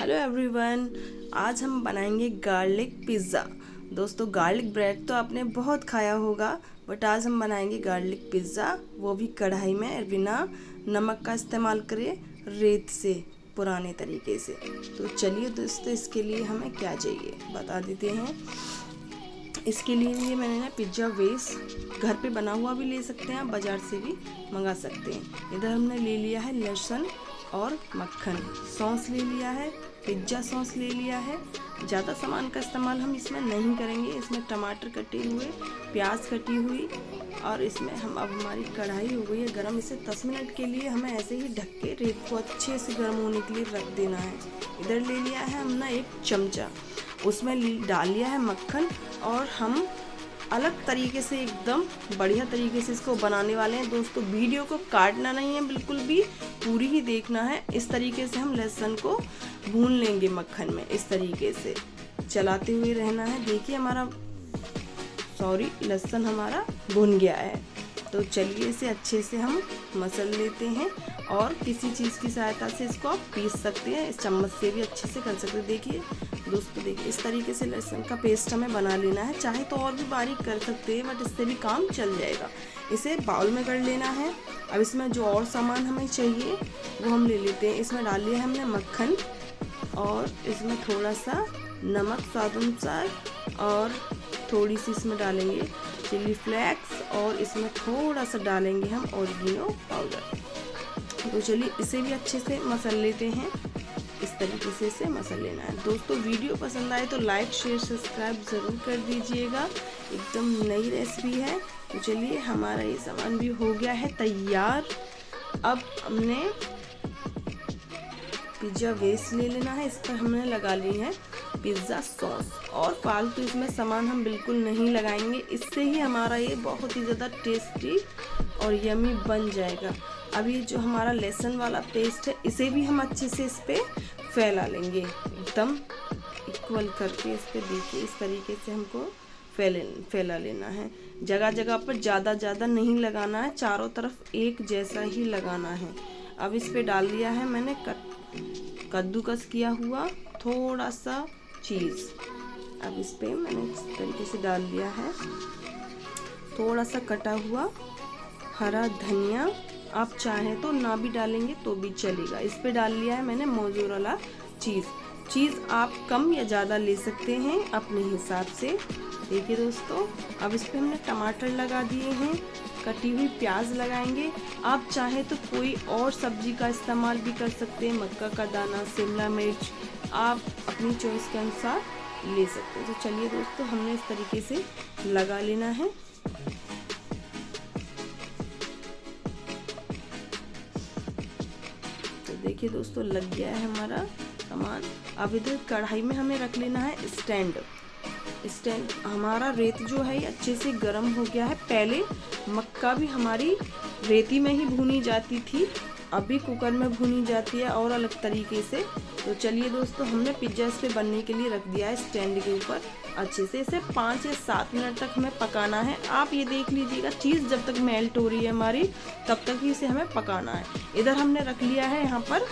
Hello everyone, आज हम बनाएंगे गार्लिक पिज़्ज़ा। दोस्तों, गार्लिक ब्रेड तो आपने बहुत खाया होगा, बट आज हम बनाएंगे गार्लिक पिज़्ज़ा, वो भी कढ़ाई में बिना नमक का इस्तेमाल करें, रेत से पुराने तरीके से। तो चलिए दोस्तों, इसके लिए हमें क्या चाहिए बता देते हैं। इसके लिए मैंने ना पिज़्ज़ा बेस घर पे बना हुआ भी ले सकते हैं, आप बाज़ार से भी मंगा सकते हैं। इधर हमने ले लिया है लहसुन और मक्खन, सॉस ले लिया है, पिज़्ज़ा सॉस ले लिया है। ज़्यादा सामान का इस्तेमाल हम इसमें नहीं करेंगे। इसमें टमाटर कटे हुए, प्याज कटी हुई, और इसमें अब हमारी कढ़ाई हो गई है गरम। इसे 10 मिनट के लिए हमें ऐसे ही ढक के रेत को अच्छे से गर्म होने के लिए रख देना है। इधर ले लिया है हमने एक चमचा, उसमें डाल लिया है मक्खन, और हम अलग तरीके से एकदम बढ़िया तरीके से इसको बनाने वाले हैं। दोस्तों, वीडियो को काटना नहीं है, बिल्कुल भी पूरी ही देखना है। इस तरीके से हम लहसुन को भून लेंगे मक्खन में, इस तरीके से चलाते हुए रहना है। देखिए लहसुन हमारा भुन गया है। तो चलिए इसे अच्छे से हम मसल लेते हैं, और किसी चीज़ की सहायता से इसको आप पीस सकते हैं, इस चम्मच से भी अच्छे से कर सकते हैं। देखिए दोस्तों, देखिए इस तरीके से लहसुन का पेस्ट हमें बना लेना है। चाहे तो और भी बारीक कर सकते हैं, बट इससे भी काम चल जाएगा। इसे बाउल में कर लेना है। अब इसमें जो और सामान हमें चाहिए वो हम ले लेते हैं। इसमें डाल लिया है हमने मक्खन, और इसमें थोड़ा सा नमक स्वाद अनुसार, और थोड़ी सी इसमें डालेंगे चिली फ्लेक्स, और इसमें थोड़ा सा डालेंगे हम ऑरिगेनो पाउडर। तो चलिए इसे भी अच्छे से मसल लेते हैं। इस तरीके से इसे मसल लेना है। दोस्तों, वीडियो पसंद आए तो लाइक शेयर सब्सक्राइब ज़रूर कर दीजिएगा। एकदम नई रेसिपी है। तो चलिए, हमारा ये सामान भी हो गया है तैयार। अब हमने पिज़्ज़ा बेस ले लेना है। इस पर हमने लगा ली है पिज़्ज़ा सॉस, और फालतू इसमें सामान हम बिल्कुल नहीं लगाएंगे। इससे ही हमारा ये बहुत ही ज़्यादा टेस्टी और यमी बन जाएगा। अब ये जो हमारा लहसुन वाला पेस्ट है, इसे भी हम अच्छे से इस पर फैला लेंगे, एकदम इक्वल करके। इस पर देखिए इस तरीके से हमको फैला लेना है। जगह जगह पर ज़्यादा नहीं लगाना है, चारों तरफ एक जैसा ही लगाना है। अब इस पे डाल दिया है मैंने कद्दूकस किया हुआ थोड़ा सा चीज़। अब इस पे मैंने इस तरीके से डाल दिया है थोड़ा सा कटा हुआ हरा धनिया। आप चाहें तो ना भी डालेंगे तो भी चलेगा। इस पे डाल लिया है मैंने मोज़रेला चीज़ आप कम या ज़्यादा ले सकते हैं अपने हिसाब से। देखिए दोस्तों, अब इस पे हमने टमाटर लगा दिए हैं, कटी हुई प्याज लगाएंगे। आप चाहें तो कोई और सब्जी का इस्तेमाल भी कर सकते हैं, मक्का का दाना, शिमला मिर्च, आप अपनी चॉइस के अनुसार ले सकते हैं। तो चलिए दोस्तों, हमने इस तरीके से लगा लेना है। तो देखिए दोस्तों, लग गया है हमारा सामान। अब इधर कढ़ाई में हमें रख लेना है स्टैंड। हमारा रेत जो है अच्छे से गर्म हो गया है। पहले मक्का भी हमारी रेती में ही भुनी जाती थी, अभी कुकर में भुनी जाती है और अलग तरीके से। तो चलिए दोस्तों, हमने पिज़्ज़ा इस पे बनने के लिए रख दिया है स्टैंड के ऊपर। अच्छे से इसे 5 या 7 मिनट तक हमें पकाना है। आप ये देख लीजिएगा, चीज़ जब तक मेल्ट हो रही है हमारी, तब तक ही इसे हमें पकाना है। इधर हमने रख लिया है यहाँ पर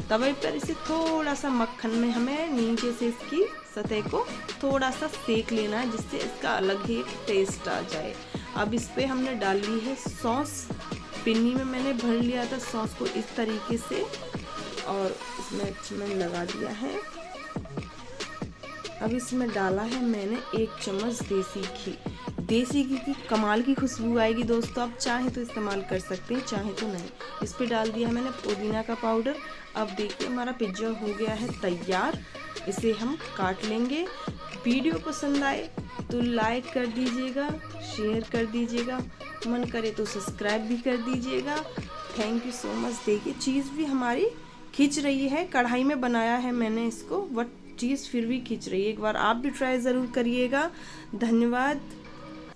तवे पर इसे थोड़ा सा मक्खन में हमें नीचे से इसकी सतह को थोड़ा सा सेक लेना है, जिससे इसका अलग ही टेस्ट आ जाए। अब इस पे हमने डाल ली है सॉस। पिन्नी में मैंने भर लिया था सॉस को इस तरीके से, और इसमें मैंने लगा दिया है। अब इसमें डाला है मैंने 1 चम्मच देसी घी की कमाल की खुशबू आएगी दोस्तों। आप चाहे तो इस्तेमाल कर सकते हैं, चाहे तो नहीं। इस पे डाल दिया है मैंने पुदीना का पाउडर। अब देखिए हमारा पिज़्ज़ा हो गया है तैयार। इसे हम काट लेंगे। वीडियो पसंद आए तो लाइक कर दीजिएगा, शेयर कर दीजिएगा, मन करे तो सब्सक्राइब भी कर दीजिएगा। Thank you so much. देखिए चीज़ भी हमारी खिंच रही है। कढ़ाई में बनाया है मैंने इसको, बट चीज़ फिर भी खिंच रही है। एक बार आप भी ट्राई ज़रूर करिएगा। धन्यवाद।